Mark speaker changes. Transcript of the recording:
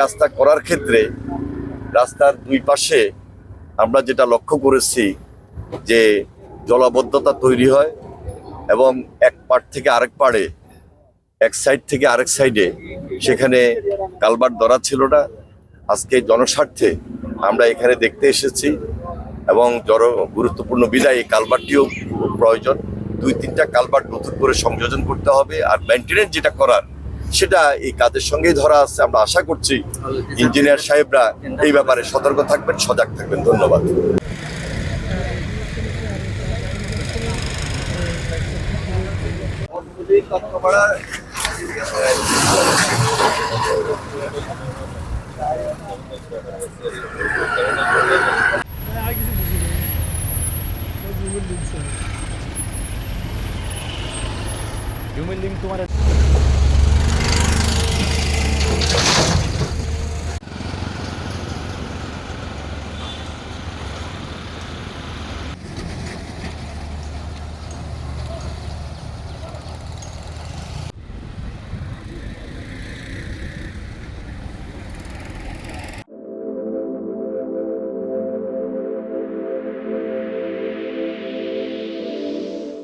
Speaker 1: রাস্তা করার ক্ষেত্রে রাস্তার দুই পাশে আমরা যেটা লক্ষ্য করেছি যে জলাবদ্ধতা তৈরি হয় এবং এক পাড় থেকে আরেক পাড়ে, এক সাইড থেকে আরেক সাইডে সেখানে কালভার্ট ধরা ছিল না। আজকে জনস্বার্থে আমরা এখানে দেখতে এসেছি এবং গুরুত্বপূর্ণ বিধায় এই কালভার্টটিও প্রয়োজন। 2-3টা কালভার্ট নতুন করে সংযোজন করতে হবে, আর মেইনটেনেন্স যেটা করার সেটা এই কাজের সঙ্গেই ধরা আছে। আমরা আশা করছি ইঞ্জিনিয়ার সাহেবরা এই ব্যাপারে সতর্ক থাকবেন, সজাগ থাকবেন। ধন্যবাদ।
Speaker 2: Human link तुम्हारे